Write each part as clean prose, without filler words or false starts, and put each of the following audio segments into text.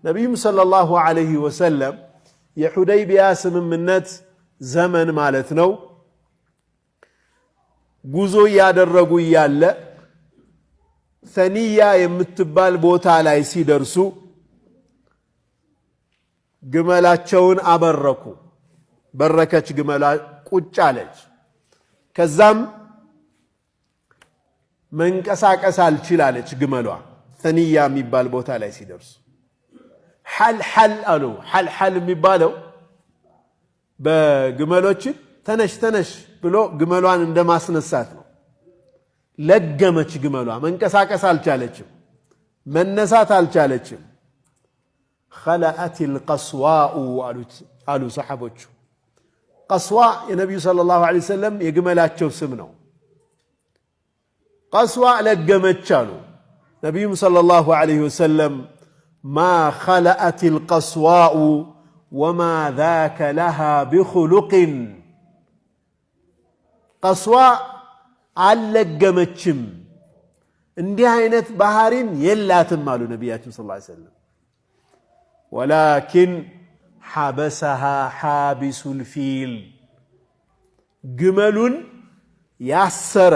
ነብዩም ሰለላሁ ዐለይሂ ወሰለም የሁደይቢያ ስምምነት ዘመን ማለት ነው ጉዞ ያደረጉ ያለ ሰኒያ የምትባል ቦታ ላይ ሲደርሱ ግመላቸውን አበረኩ በረከች ግመላ ቁጭ አለች ከዛም መንቀሳቀስ አልችላለች ግመሏ ሰኒያ የሚባል ቦታ ላይ ሲደርሱ ሐልሐል አሉ ሐልሐል የሚባለው በግመሎች ተነሽ ብሎ ግመሏን እንደማስነሳት ነው ለገመች ግመሏ መንቀሳቀስ አልቻለችም መነሳት አልቻለችም خلأت القصواء አሉ ሰሐቦቹ قصواء የነብዩ ሰለላሁ ዐለይሂ ወሰለም የግመላቸው ስም ነው قصواء ለገመች አሉ ነብዩም ሰለላሁ ዐለይሂ ወሰለም ما خلأت القصواء وما ذاك لها بخلق قصواء አልለገመችም እንዲህ አይነት ባህሪን የላትም አሉ ነብያችን ሰለላሁ ዐለይሂ ወሰለም ولكن حبسها حابس الفيل ግመሉን ያሰረ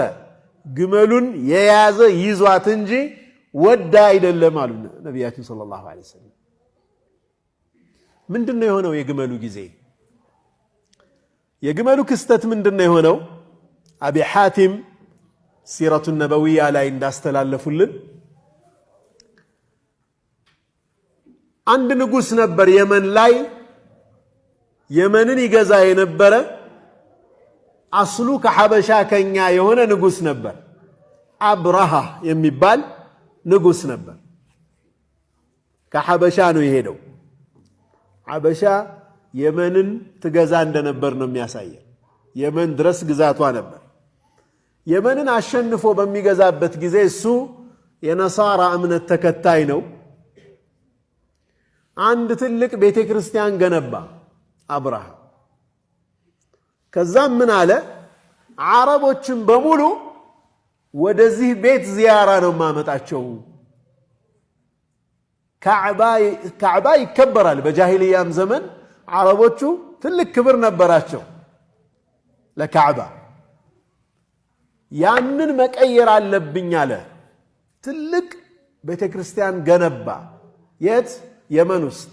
ግመሉን የያዘ ይዟት እንጂ ወዳ አይደለም አሉ ነብያችን ሰለላሁ ዐለይሂ ወሰለም ምንድነው የሆነው የግመሉ ጊዜ የግመሉ ክስተት ምንድነው የሆነው አቢ ሐቲም ሲራቱ ነበዊያ ላይ እንዳስተላለፉልን አንድ ንጉስ ነበር የመን ላይ የመንን ይገዛ የነበረ አስሉ ከሐበሻ ከኛ የሆነ ንጉስ ነበር አብራሃ የሚባል ንጉስ ነበር ከሐበሻ ነው የሄደው ሐበሻ የመንን ትገዛ እንደነበር ነው የሚያሳየው የመን ድረስ ግዛቷ ነበር የመንን አሸንፎ በሚገዛበት ጊዜ እሱ የነሳራ እምነት ተከታይ ነው አንድ ትልቅ ቤተክርስቲያን ገነባ አብራሃ ከዛም ምን አለ አረቦችን በሙሉ ወደዚህ ቤት ዚያራ ነው ማመጣቸው ካዕባ ይከበራል በጃሂልያም ዘመን አረቦቹ ትልቅ ክብር ነበራቸው ለካዕባ ያንን መቀየር አለብኝ አለ ትልቅ ቤተክርስቲያን ገነባ የት የመን ውስጥ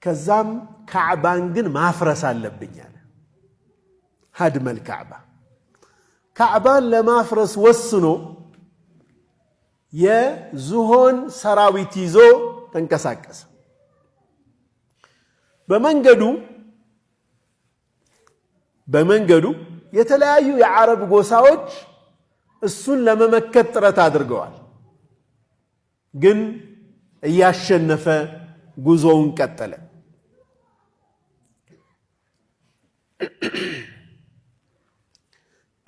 ከዛም ካዕባን ግን ማፍረስ አለብኝ አለ هدم الكعبة ካዕባን ለማፍረስ ወስኖ የዝሆን ሰራዊት ይዞ ተንቀሳቀሰ በመንገዱ የተለያዩ የዓረብ ጎሳዎች እሱን ለመመከት ጥረት አድርገዋል ግን እያሸነፈ ጉዞውን ቀጠለ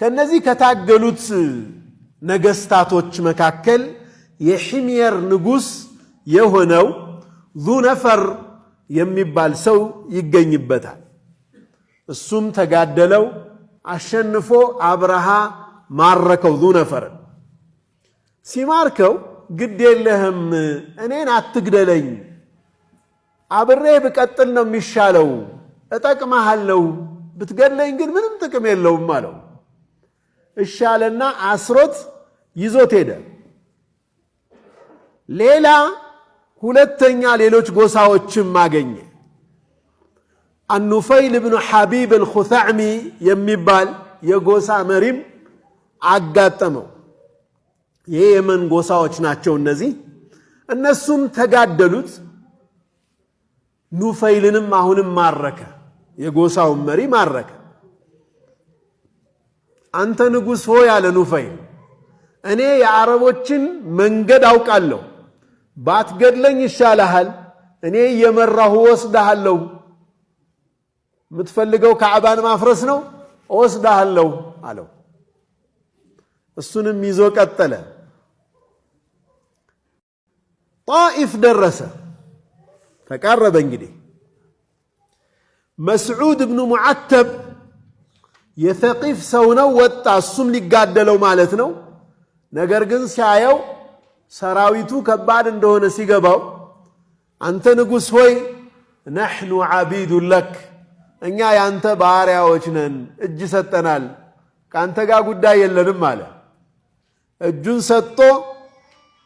ከነዚህ ከታገሉት ነገስታቶች መካከል የሂምየር ንጉስ የሆነው ዙነፈር የሚባል ሰው ይገኝበታል እሱም ተጋደለው አሸንፎ አብርሃ ማረከው ዙነፈር ሲማርከው ግድ የለህም እኔን አትግደለኝ አብሬ ብቀጥል ነው የሚሻለው እጠቅምሃለሁ ብትገድለኝ ግን ምንም ጥቅም የለውም አለው እሻለና አስሮት ይዞት ሄደ ሌላ ሁለተኛ ሌሎች ጎሳዎችም አገኘ النفيل بن حبيب الخثعمي የሚባል የጎሳ መሪም አጋጠመው የየመን ጎሳዎች ናቸው እነሱም ተጋደሉት ኑፈይልንም አሁንም ማረከ የጎሳው መሪ ማረከ አንተ ንጉስ ሆይ ያለ ኑፈይል እኔ የአረቦችን መንገድ አውቃለሁ ባትገድለኝ ይሻልሃል እኔ የመራሁ ወስደሃለሁ ምትፈልገው ካዕባን ማፍረስ ነው ወስደሃለሁ አለው እሱንም ይዞ ቀጠለ ጣኢፍ ደረሰ ተቃረበ እንግዲህ መስዑድ ኢብኑ ሙዓተብ የثقيف ሰው ነው ወጣ እሱም ሊጋደለው ማለት ነው ነገር ግን ሲያየው ሰራዊቱ ከባድ እንደሆነ ሲገባው አንተ ንጉስ ሆይ نحن عبيد لك እኛ ያንተ ባሪያዎች ነን እጅ ሰጠናል ካንተ ጋር ጉዳይ የለንም አለ እጁን ሰጥቶ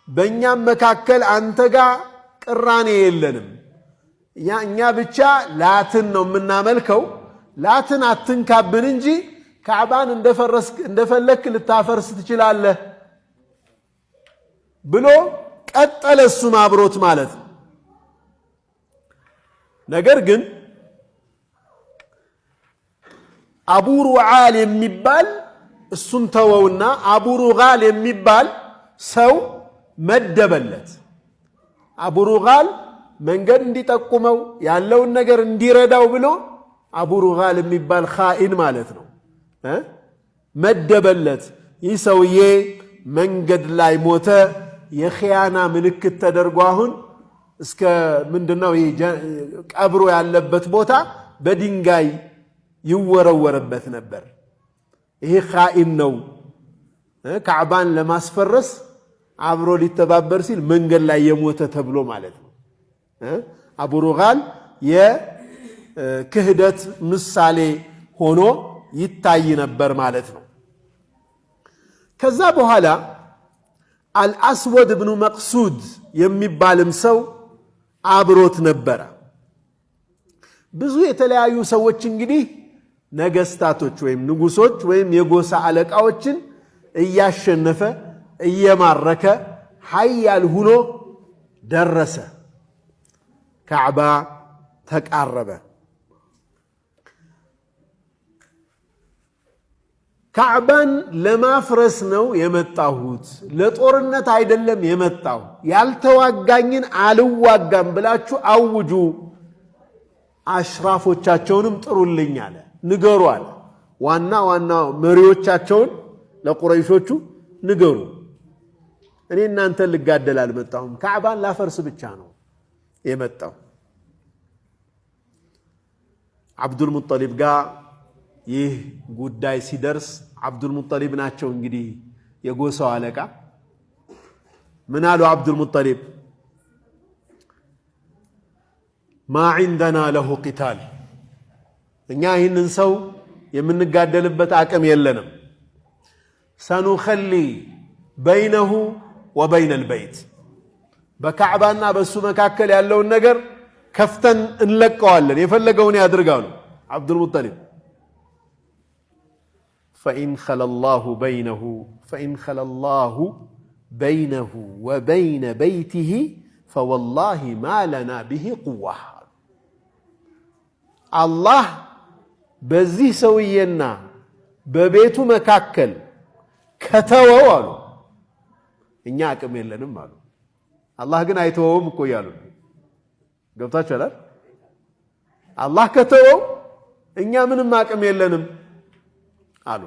በእኛም መካከል አንተ ጋር ቅራኔ የለንም እኛ ብቻ ላትን ነው የምናመልከው ላትን አትንካብን እንጂ ካዕባን እንደፈለክ ልታፈርስ ትችላለህ ብሎ ቀጠለ እሱም አብሮት ማለት ነው ነገር ግን አቡ ሩዓል የሚባል እሱን ተወውና አቡ ሩጋል የሚባል ሰው መደበለት አቡ ሩጋል መንገድ እንዲጠቁመው ያለውን ነገር እንዲረዳው ብሎ አቡ ሩጋል የሚባል ኻኢን ማለት ነው መደበለት ይህ ሰውዬ መንገድ ላይ ሞተ የኺያና ምልክት ተደርጎ አሁን እስከ ምንድነው ቀብሩ ያለበት ቦታ በድንጋይ ይወረወረበት ነበር ይሄ ኻኢን ነው ካዕባን ለማስፈረስ አብሮ ሊተባበር ሲል መንገድ ላይ የሞተ ተብሎ ማለት ነው አቡ ሩጋል የክህደት ምሳሌ ሆኖ ይታይ ነበር ማለት ነው ከዛ በኋላ አልአስወድ ኢብኑ መቅሱድ የሚባልም ሰው አብሮት ነበር ብዙ የተለያዩ ሰዎች እንግዲህ ነገስታቶች ወይም ንጉሶች ወይም የጎሳ አለቃዎችን እያሸነፈ እየማረከ ኃያል ሆኖ ደረሰ ካዕባ ተቃረበ ካዕባን ለማፍረስ ነው የመጣሁት ለጦርነት አይደለም የመጣሁ ያልተዋጋኝን አልዋጋም ብላችሁ አውጁ አሽራፎቻቸውንም ጥሩልኝ አለ ንገሩ አለ ዋና መሪዎቻቸውን ለቁረይሾቹ ንገሩ እኔ እናንተ ልጋደል አልመጣሁም ካዕባን ላፈርስ ብቻ ነው የመጣው አብዱል ሙጠሊብ ጋር ይህ ጉዳይ ሲደርስ አብዱል ሙጠሊብ ናቸው እንግዲህ የጎሳው አለቃ ምን አሉ አብዱል ሙጠሊብ ما عندنا له قتال እኛ ይህንን ሰው የምንጋደልበት አቅም የለንም سنخلي بينه وبين البيت በካዕባና በሱ መካከል ያለውን ነገር ከፍተን እንለቀዋለን የፈለገውን ያድርጋሉ አብዱል ሙጠሊብ فإن خلى الله بينه وبين بيته فوالله ما لنا به قوة الله በዚህ ሰውዬና በቤቱ መካከል ከተወው አሉ እኛ አቅም የለንም አሉ አላህ ግን አይተወውም እኮ ያሉ ገብታችኋል አላህ ከተወው እኛ ምንም አቅም የለንም አሉ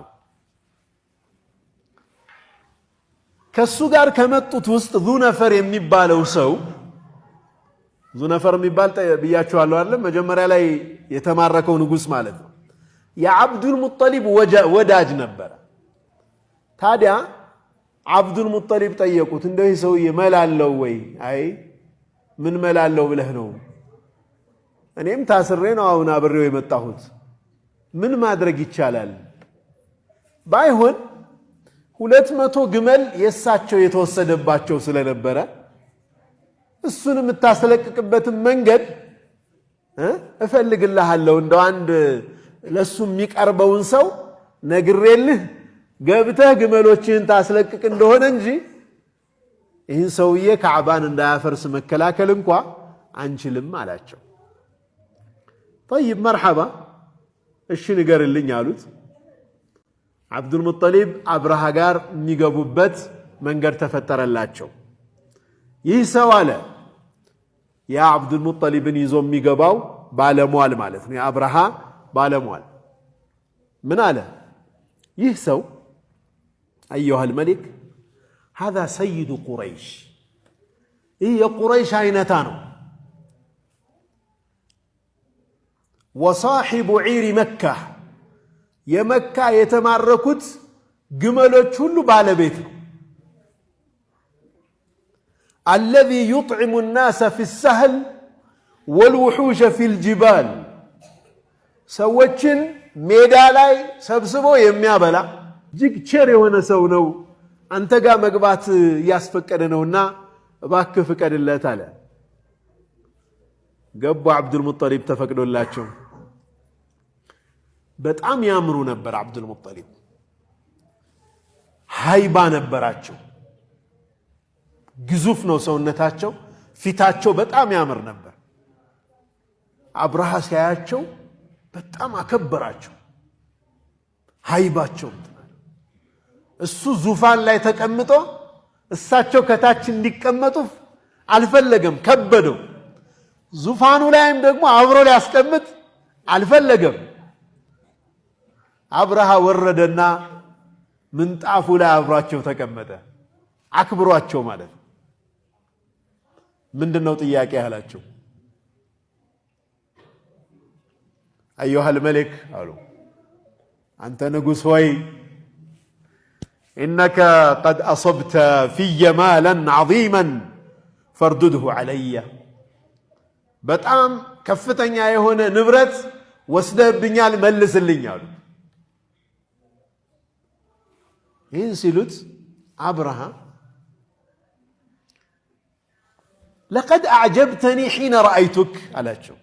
ከሱ ጋር ከመጡት ውስጥ ዙነፈር የሚባለው ሰው ዙነፈር የሚባል ብያችኋለሁ አይደል መጀመሪያ ላይ የተማረከው ንጉስ ማለት ነው የአብዱል ሙጠሊብ ወዳጅ ነበር ታዲያ አብዱል ሙጠሊብ ጠየቁት እንደው ይህ ሰውዬ መላለው ወይ አይ ምን መላለው ብለህ ነው እኔም ታስሬ ነው አሁን አብሬው የመጣሁት ምን ማድረግ ይቻላል ባይሆን 200 ግመል የሳቸው የተወሰደባቸው ስለነበረ እሱን የምታስለቅቅበትን መንገድ እፈልግልሃለሁ እንደው አንድ ለሱ የሚቀርበውን ሰው ነግሬልህ ገብተህ ግመሎችን ታስለቅቅ እንደሆነ እንጂ ይህን ሰውዬ ካዕባን እንዳያፈርስ መከላከል እንኳን አንችልም አላቸው طيب مرحبا እሺ ንገርልኝ አሉት አብዱል ሙጠሊብ አብረሃ ጋር የሚገቡበት መንገድ ተፈጠረላቸው ይህ ሰው አለ ያ አብዱል ሙጠሊብን ይዞ የሚገባው ባለሟል ማለት ነው የአብረሃ ባለሟል ምን አለ ይህ ሰው أيها الملك هذا سيد قريش هي قريش عينتانه وصاحب عير مكة يا مكة يتماركت جملوች ሁሉ ባለቤት ነው الذي يطعم الناس في السهل والوحوش في الجبال ሰዎችን ሜዳ ላይ ሰብስቦ የሚያበላ እጅግ ቸር የሆነ ሰው ነው አንተ ጋር መግባት ያስፈቀደ ነውና እባክህ ፍቀድለት አለ ገቡ አብዱል ሙጠሊብ ተፈቅዶላቸው በጣም ያምሩ ነበር አብዱል ሙጠሊብ ሃይባ ነበራቸው ግዙፍ ነው ሰውነታቸው ፊታቸው በጣም ያምር ነበር አብርሃ ሲያያቸው በጣም አከበራቸው ሃይባቸው እሱ ዙፋን ላይ ተቀምጦ እሳቸው ከታች እንዲቀመጡ አልፈለገም ከበደው ዙፋኑ ላይም ደግሞ አብሮ ሊያስቀምጥ አልፈለገም አብርሃ ወረደና ምንጣፉ ላይ አብሯቸው ተቀመጠ አክብሯቸው ማለት ምንድነው ጥያቄ ያላቸው أيها الملك قالوا أنت نقص هوي إنك قد أصبت في مالا عظيما فاردده علي بتأم كفتني يا هنا نبرت وسدب بنيال ملس اللي قالوا ينسلت أبرهة لقد أعجبتني حين رأيتك على شو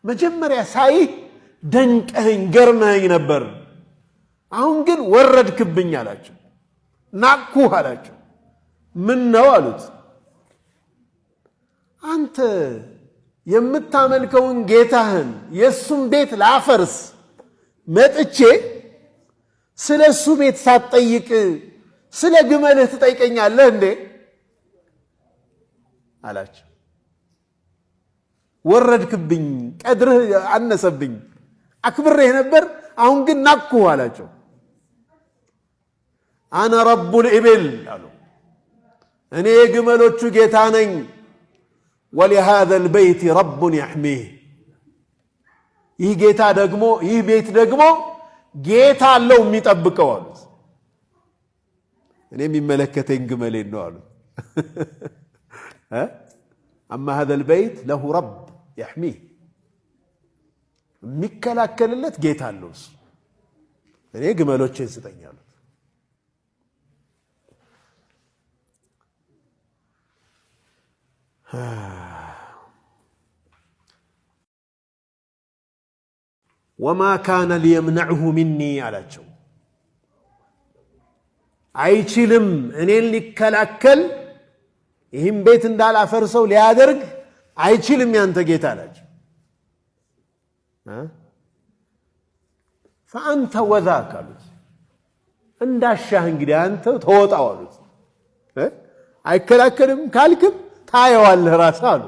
مجمّر يا ساي دنك أهنجرنا ينبر عونجن ورد كبني على شو نعكوه على شو من نوالد أنت يمت تعمل كون جيتهن يسون بيت العفرس ما تأتشي سلا سوبيت ساتيك سلا جماله تتايكني على لندي على شو وردك بين قدره انسبኝ اكبره ነበር አሁን ግን ናኩ አላቸው انا رب الابل አሉ እኔ ግመሎቹ ጌታ ነኝ ولهذا البيت رب يحميه ይህ ጌታ ደግሞ ይህ ቤት ደግሞ ጌታ አለው የሚጠብቀው አሉ እኔ የሚመለከተኝ ግመሌን ነው አሉ اما هذا البيت له رب يحميه ميكلاكللت جيت አለውስ እኔ ግመሎችን ስጠኛሉ وما كان ليمنعه مني አላቸው አይችልም እኔን ሊከላከል ይህም ቤት እንዳላፈርሰው ሊያደርግ አይችልም ያንተ ጌታ አላቸው فأنت وذاك አሉት እንዳሻህ እንግዲህ አንተ ተወጣው አሉት አይከላከልም ካልክም ታየዋለህ ራስህ አሉ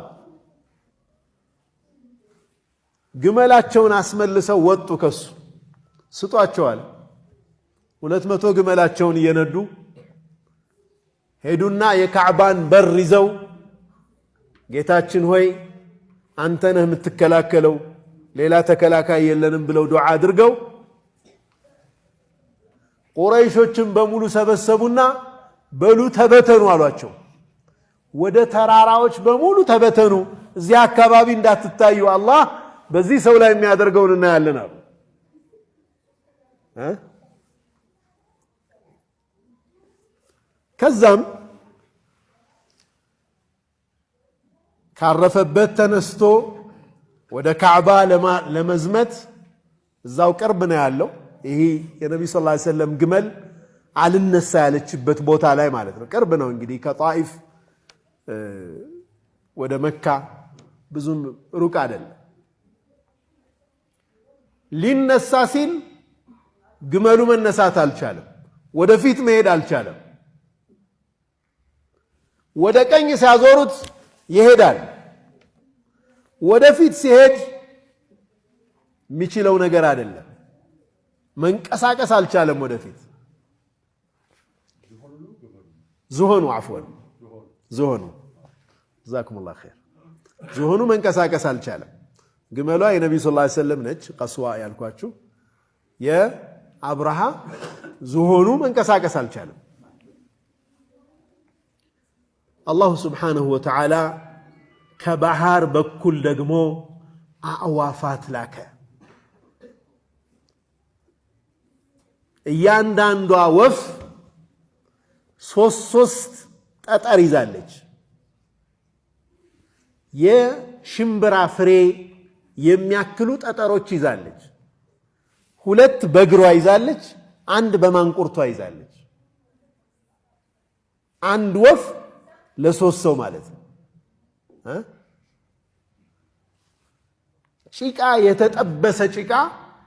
ግመላቸውን አስመልሰው ወጡ ከሱ ስጧቸዋል 200 ግመላቸውን እየነዱ ሄዱና የካዕባን በር ይዘው ጌታችን ሆይ አንተ ነህ የምትከላከለው ሌላ ተከላካይ የለንም ብለው ዱዓ አድርገው ቁረይሾችን በሙሉ ሰበሰቡና በሉ ተበተኑ አሏቸው ወደ ተራራዎች በሙሉ ተበተኑ እዚያ አካባቢ እንዳትታዩ አላህ በዚህ ሰው ላይ የሚያደርገውን እናያለን አሉ ከዛም ካረፈበት ተነስቶ ወደ ካዕባ ለመዝመት እዛው ቅርብ ነው ያለው ይሄ የነብዩ ሰለላሁ ዐለይሂ ወሰለም ግመል አልነሳ ያለችበት ቦታ ላይ ማለት ነው ቅርብ ነው እንግዲህ ከጣይፍ ወደ መካ ብዙም ሩቅ አይደለም ሊነሳ ሲል ግመሉ መነሳት አልቻለም ወደፊት መሄድ አልቻለም ወደ ቀኝ ሲያዞሩት ይሄዳል ወደፊት ሲሄድ የሚችለው ነገር አይደለም መንቀሳቀስ አልቻለም ወደፊት ዝሆኑ عفوا ዝሆኑ جزاكم الله خير ዝሆኑ መንቀሳቀስ አልቻለም ግመሏ የነብዩ ሰለላሁ ዐለይሂ ወሰለም ነች ቀስዋ ያልኳችሁ የአብርሃ ዝሆኑ መንቀሳቀስ አልቻለም الله سبحانه وتعالى كبحر بكل دقمو أعوافات لك እያንዳንዷ ወፍ ሶስት ጠጠር ይዛለች የሽምብራ ፍሬ የሚያክሉ ጠጠሮች ይዛለች ሁለት በእግሯ ይዛለች አንድ በማንቁርቷ ይዛለች አንድ ወፍ ለሶስት ሰው ማለት ነው ጭቃ የተጠበሰ ጭቃ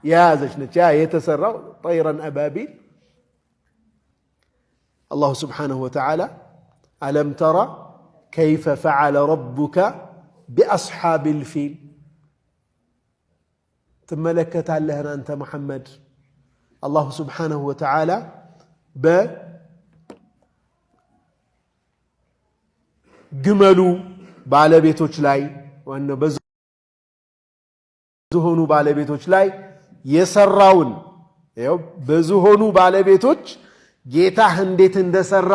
የያዘች ነች ያ የተሰራው طيرا أبابيل الله سبحانه وتعالى ألم ترى كيف فعل ربك بأصحاب الفيل تملكت عليها أنت محمد الله سبحانه وتعالى جملو ባለቤቶች ላይ ወነ በዝሆኑ ባለቤቶች ላይ የሰራውን ያው በዝሆኑ ባለቤቶች ጌታህ እንዴት እንደሰራ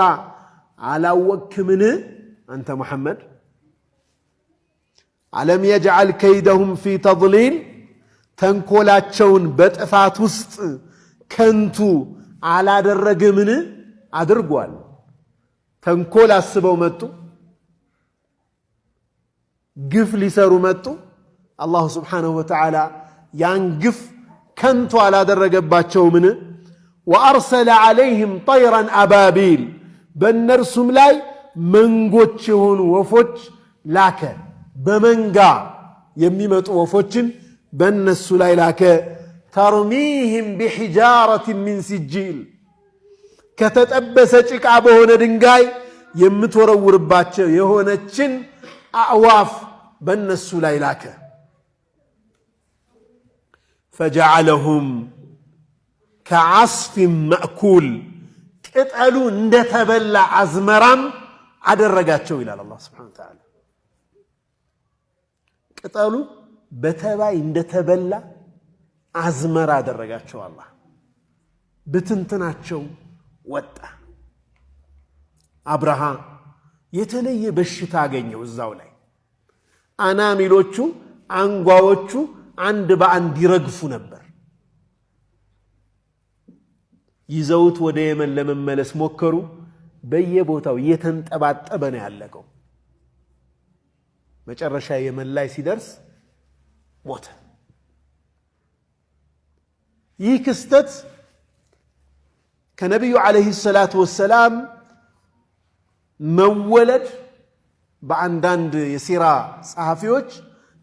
አላወቅምን አንተ መሐመድ አለም يجعل كيدهم في تضليل ተንኮላቸውን በጥፋት ውስጥ ከንቱ አላደረገምን አድርጓል ተንኮል አስበው መጡ ግፍ ሊሰሩ መጡ አላህ Subhanahu Wa Ta'ala ያን ግፍ ከንቱ አላደረገባቸውምን وأرسل عليهم طيرا أبابيل በእነርሱም ላይ መንጎች የሆኑ ወፎች ላከ በመንጋ የሚመጡ ወፎችን በእነሱ ላይ ላከ ተርሚህም بحجارة من سجيل ከተጠበሰ ጭቃ በሆነ ድንጋይ የምትወረውርባቸው የሆነችን አዕዋፍ በእነሱ ላይ ላከ فجعلهم كعصف مأكول ቅጠሉ እንደተበላ አዝመራም አደረጋቸው ይላል አላህ Subhanahu Wa Ta'ala ቅጠሉ በተባይ እንደተበላ አዝመራ አደረጋቸው አላህ በትንትናቸው ወጣ አብርሃ የተለየ በሽታ አገኘው እዛው ላይ አናሚሎቹ አንጓዎቹ አንድ በአንድ ይረግፉ ነበር ይዘውት ወደ የመን ለመመለስ ሞከሩ በየቦታው እየተንጠባጠበ ነው ያለቀው መጨረሻ የመን ላይ ሲደርስ ሞተ ይህ ክስተት ከነብዩ አለይሂ ሰላቱ ወሰላም መወለድ በአንዳንድ የሲራ ጸሐፊዎች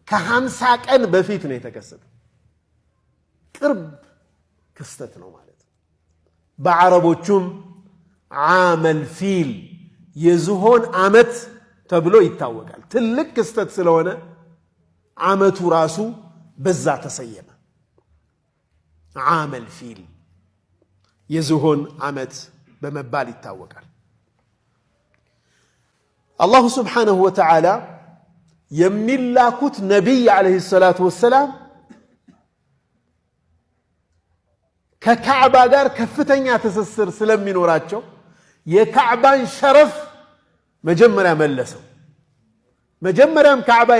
ከ50 ቀን በፊት ነው የተከሰተው ቅርብ ክስተት ነው ማለት በአረቦቹም ዓመል ፊል የዝሆን አመት ተብሎ ይታወቃል ትልቅ ክስተት ስለሆነ አመቱ ራሱ በዛ ተሰየመ ዓመል ፊል የዝሆን አመት በመባል ይታወቃል አላሁ Subhanahu Wa Ta'ala የሚላኩት ነብይ አለይሂ ሰላቱ ወሰላም ከካዕባ ጋር ከፍተኛ ትስስር ስለሚኖራቸው የካዕባን ሸረፍ መጀመሪያ መለሰው መጀመሪያም ካዕባ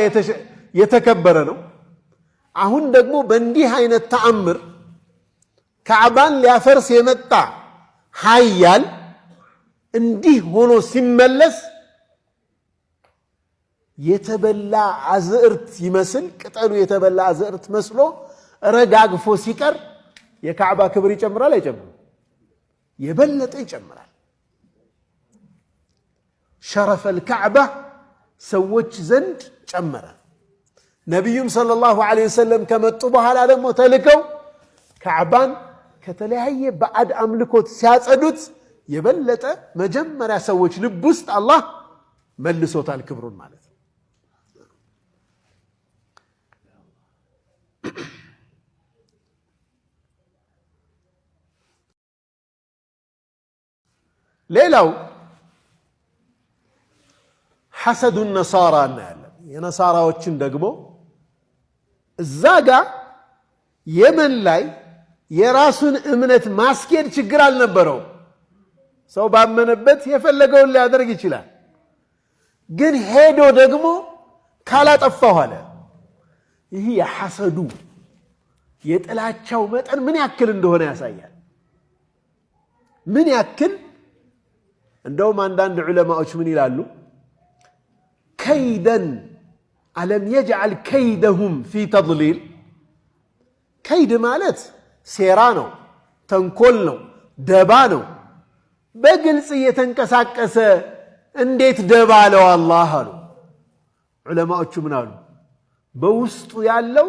የተከበረ ነው አሁን ደግሞ በእንዲህ አይነት ተአምር ካዕባን ሊያፈርስ የመጣ ኃያል እንዲህ ሆኖ ሲመለስ የተበላ አዝርት ይመስል ቅጠሉ የተበላ አዝርት መስሎ ረጋግፎ ሲቀር የካዕባ ክብር ይጨምራል አይጨምርም የበለጠ ይጨምራል شرف الكعبة ሰዎች ዘንድ ጨመረ ነብዩም ሰለላሁ ዐለይሂ ወሰለም ከመጡ በኋላ ደግሞ ተልከው ካዕባን ከተለያየ ባዕድ አምልኮት ሲያጸዱት የበለጠ መጀመሪያ ሰዎች ልብ ውስጥ አላህ መልሶታል ክብሩን ማለት ሌላው ሐሰዱ النصارى እናያለን የነሳራዎችን ደግሞ እዛጋ የመን ላይ የራሱን እምነት ማስኬድ ችግር አልነበረው ሰው ባመነበት የፈለገውን ሊያደርግ ይችላል ግን ሄዶ ደግሞ ካላጠፋው አለ ይሄ የሐሰዱ የጥላቻው መጠን ምን ያክል እንደሆነ ያሳያል። ምን ያክል እንደውም አንዳንድ ዑለማዎች ምን ይላሉ? ከይደን አለም የጅዐል ከይደሁም ፊ ተድሊል። ከይድ ማለት ሴራ ነው፣ ተንኮል ነው፣ ደባ ነው። በግልጽ እየተንቀሳቀሰ እንዴት ደባ አለው አላህ አሉ ዑለማዎቹ። ምን አሉ? በውስጡ ያለው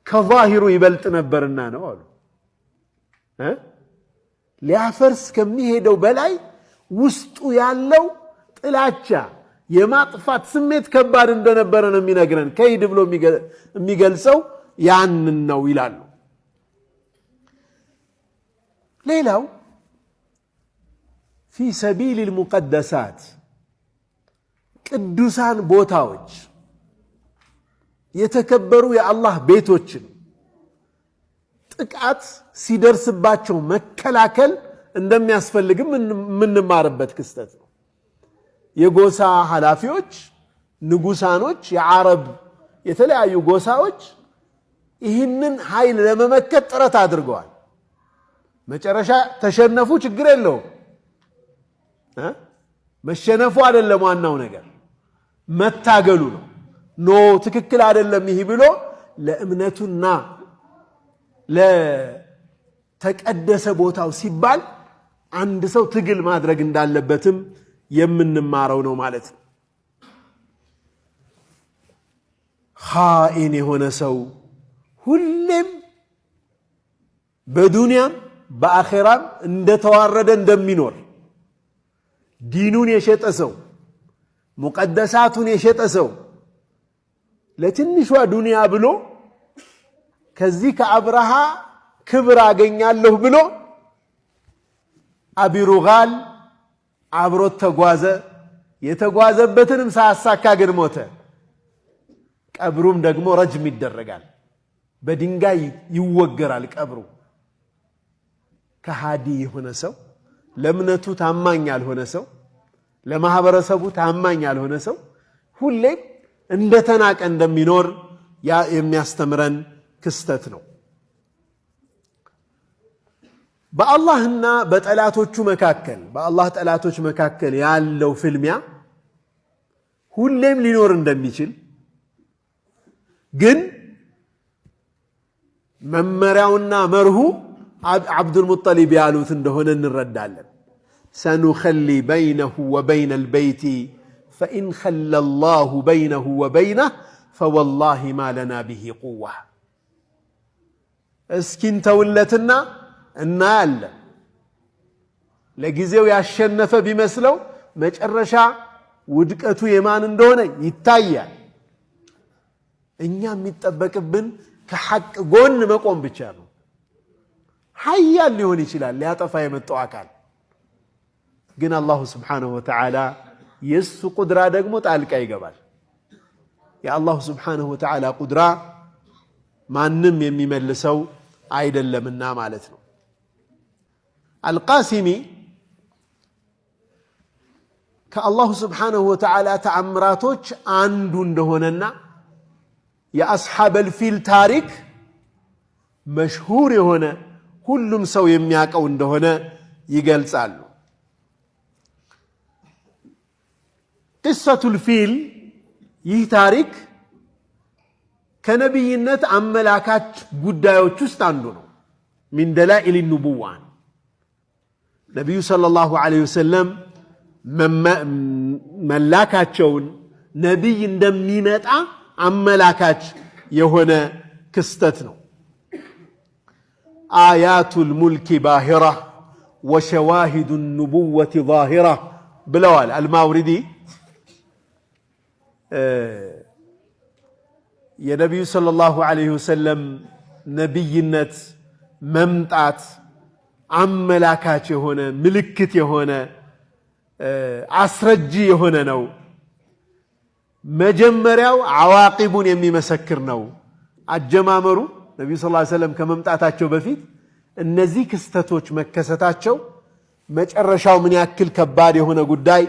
ከዛሂሩ ይበልጥ ነበርና ነው አሉ። ሊያፈርስ ከሚሄደው በላይ ውስጡ ያለው ጥላቻ የማጥፋት ስሜት ከባድ እንደነበረ ነው የሚነግረን። ከይድ ብሎ የሚገልጸው ያንን ነው ይላሉ። ሌላው ፊ ሰቢል ልሙቀደሳት ቅዱሳን ቦታዎች የተከበሩ የአላህ ቤቶችን ጥቃት ሲደርስባቸው መከላከል እንደሚያስፈልግም የምንማርበት ክስተት ነው። የጎሳ ኃላፊዎች፣ ንጉሳኖች፣ የዓረብ የተለያዩ ጎሳዎች ይህንን ኃይል ለመመከት ጥረት አድርገዋል። መጨረሻ ተሸነፉ፣ ችግር የለውም። መሸነፉ አይደለም ዋናው ነገር፣ መታገሉ ነው። ኖ ትክክል አይደለም ይህ ብሎ ለእምነቱና ለተቀደሰ ቦታው ሲባል አንድ ሰው ትግል ማድረግ እንዳለበትም የምንማረው ነው ማለት ነው። ኻኢን የሆነ ሰው ሁሌም በዱንያም በአኼራም እንደተዋረደ እንደሚኖር፣ ዲኑን የሸጠ ሰው፣ ሙቀደሳቱን የሸጠ ሰው ለትንሿ ዱንያ ብሎ ከዚህ ከአብርሃ ክብር አገኛለሁ ብሎ አቢሩጋል አብሮት ተጓዘ። የተጓዘበትንም ሳያሳካ ግን ሞተ። ቀብሩም ደግሞ ረጅም ይደረጋል፣ በድንጋይ ይወገራል ቀብሩ። ከሃዲ የሆነ ሰው፣ ለእምነቱ ታማኝ ያልሆነ ሰው፣ ለማህበረሰቡ ታማኝ ያልሆነ ሰው ሁሌም እንደተናቀ እንደሚኖር የሚያስተምረን ክስተት ነው። በአላህና በጠላቶቹ መካከል በአላህ ጠላቶች መካከል ያለው ፍልሚያ ሁሌም ሊኖር እንደሚችል ግን መመሪያውና መርሁ አብዱል ሙጠሊብ ያሉት እንደሆነ እንረዳለን። ሰኑኸሊ በይነሁ ወበይነ አልበይቲ ፈኢን ኸለ አላሁ በይነሁ ወበይነህ ፈወላሂ ማ ለና ቢሂ ቁዋ። እስኪንተውለትና እናያለን። ለጊዜው ያሸነፈ ቢመስለው መጨረሻ ውድቀቱ የማን እንደሆነ ይታያል። እኛ የሚጠበቅብን ከሐቅ ጎን መቆም ብቻ ነው። ሀያል ሊሆን ይችላል ሊያጠፋ የመጣው አካል፣ ግን አላሁ ስብሓነሁ ወተዓላ የሱ ቁድራ ደግሞ ጣልቃ ይገባል። የአላሁ ስብሓነሁ ወተዓላ ቁድራ ማንም የሚመልሰው አይደለምና ማለት ነው። አልቃሲሚ ከአላሁ ስብሓነሁ ወተዓላ ተአምራቶች አንዱ እንደሆነና የአስሓበል ፊል ታሪክ መሽሁር የሆነ ሁሉም ሰው የሚያውቀው እንደሆነ ይገልጻሉ። ቅሰቱል ፊል ይህ ታሪክ ከነቢይነት አመላካች ጉዳዮች ውስጥ አንዱ ነው። ሚን ደላኢል ኑቡዋን ነቢዩ ሰለላሁ ዐለይሂ ወሰለም መላካቸውን ነቢይ እንደሚመጣ አመላካች የሆነ ክስተት ነው። አያቱል ሙልኪ ባሂራ ወሸዋሂዱ ኑቡወቲ ዛሂራ ብለዋል አልማውሪዲ። የነቢዩ ሰለላሁ ዐለይሂ ወሰለም ነቢይነት መምጣት አመላካች የሆነ ምልክት የሆነ አስረጂ የሆነ ነው። መጀመሪያው አዋቂቡን የሚመሰክር ነው። አጀማመሩ ነቢዩ ሰለላሁ ዐለይሂ ወሰለም ከመምጣታቸው በፊት እነዚህ ክስተቶች መከሰታቸው መጨረሻው ምን ያክል ከባድ የሆነ ጉዳይ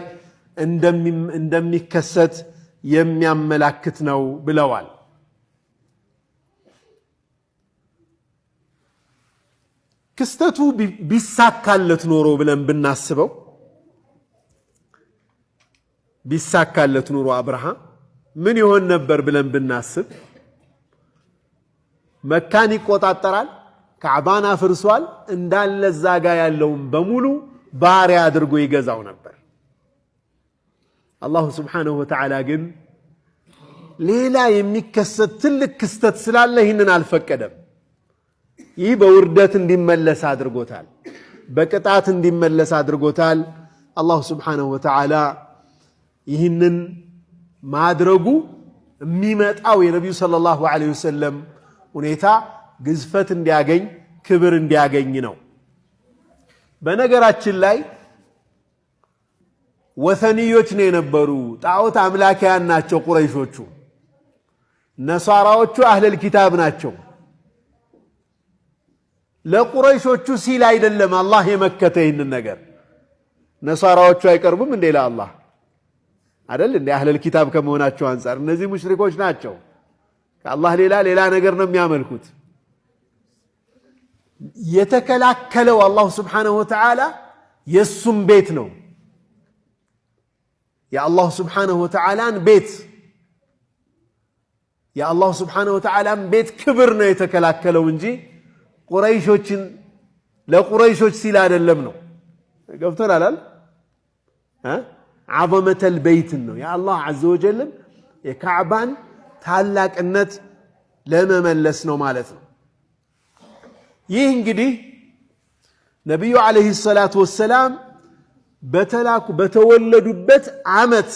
እንደሚከሰት የሚያመላክት ነው ብለዋል። ክስተቱ ቢሳካለት ኖሮ ብለን ብናስበው ቢሳካለት ኖሮ አብርሃም ምን ይሆን ነበር ብለን ብናስብ መካን ይቆጣጠራል፣ ካዕባን አፍርሷል፣ እንዳለ ዛጋ ያለውን በሙሉ ባሪያ አድርጎ ይገዛው ነበር። አላሁ ስብሓነሁ ወተዓላ ግን ሌላ የሚከሰት ትልቅ ክስተት ስላለ ይህንን አልፈቀደም። ይህ በውርደት እንዲመለስ አድርጎታል፣ በቅጣት እንዲመለስ አድርጎታል። አላሁ ስብሓነሁ ወተዓላ ይህንን ማድረጉ የሚመጣው የነቢዩ ሰለላሁ ዐለይሂ ወሰለም ሁኔታ ግዝፈት እንዲያገኝ ክብር እንዲያገኝ ነው። በነገራችን ላይ ወሰንዮች ነው የነበሩ፣ ጣዖት አምላኪያን ናቸው ቁረይሾቹ። ነሳራዎቹ አህለል ኪታብ ናቸው። ለቁረይሾቹ ሲል አይደለም አላህ የመከተ ይህንን ነገር። ነሳራዎቹ አይቀርቡም እንዴ ለአላህ አይደል እንዴ? አህለል ኪታብ ከመሆናቸው አንፃር እነዚህ ሙሽሪኮች ናቸው። ከአላህ ሌላ ነገር ነው የሚያመልኩት። የተከላከለው አላሁ ስብሓነሁ ወተዓላ የሱም ቤት ነው። የአላሁ ስብሓነሁ ወተዓላን ቤት የአላሁ ስብሓነሁ ወተዓላን ቤት ክብር ነው የተከላከለው እንጂ ቁረይሾችን ለቁረይሾች ሲል አይደለም ነው። ገብቶናል አይደል? ዐዘመተል በይትን ነው የአላህ ዐዘ ወጀልን የካዕባን ታላቅነት ለመመለስ ነው ማለት ነው። ይህ እንግዲህ ነቢዩ ዓለይሂ ሰላቱ ወሰላም በተወለዱበት ዓመት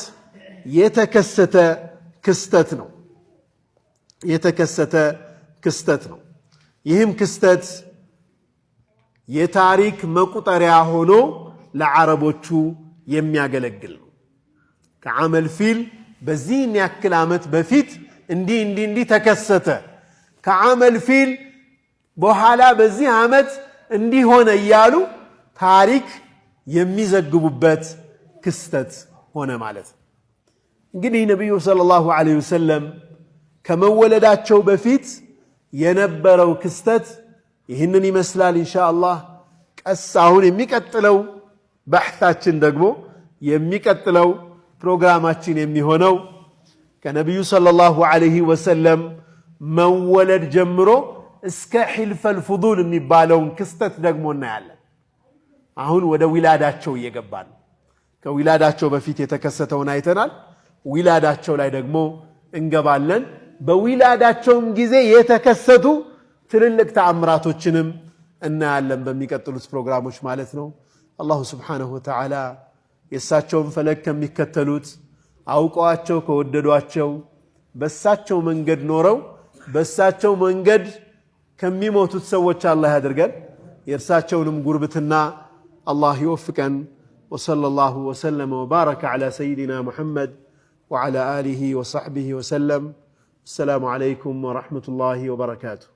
የተከሰተ ክስተት ነው። ይህም ክስተት የታሪክ መቁጠሪያ ሆኖ ለዓረቦቹ የሚያገለግል ነው። ከዓመል ፊል በዚህን ያክል ዓመት በፊት እንዲህ ተከሰተ፣ ከዓመል ፊል በኋላ በዚህ ዓመት እንዲህ ሆነ እያሉ ታሪክ የሚዘግቡበት ክስተት ሆነ ማለት ነው። እንግዲህ ነቢዩ ሰለላሁ ዐለይሂ ወሰለም ከመወለዳቸው በፊት የነበረው ክስተት ይህንን ይመስላል። ኢንሻአላህ ቀስ አሁን የሚቀጥለው ባሕታችን ደግሞ የሚቀጥለው ፕሮግራማችን የሚሆነው ከነቢዩ ሰለላሁ ዐለይሂ ወሰለም መወለድ ጀምሮ እስከ ሒልፈል ፉዱል የሚባለውን ክስተት ደግሞ እናያለን። አሁን ወደ ዊላዳቸው እየገባን ከዊላዳቸው በፊት የተከሰተውን አይተናል። ዊላዳቸው ላይ ደግሞ እንገባለን። በዊላዳቸውም ጊዜ የተከሰቱ ትልልቅ ተአምራቶችንም እናያለን በሚቀጥሉት ፕሮግራሞች ማለት ነው። አላሁ ስብሓነሁ ወተዓላ የእሳቸውን ፈለግ ከሚከተሉት አውቀዋቸው ከወደዷቸው በእሳቸው መንገድ ኖረው በእሳቸው መንገድ ከሚሞቱት ሰዎች አላህ ያድርገን። የእርሳቸውንም ጉርብትና አላህ ይወፍቀን። ወሰለላሁ ወሰለመ ወባረከ ዐላ ሰይዲና ሙሐመድ ወዐላ አሊሂ ወሰሕቢሂ ወሰለም። አሰላሙ ዐለይኩም ወረሕመቱላሂ ወበረካቱሁ።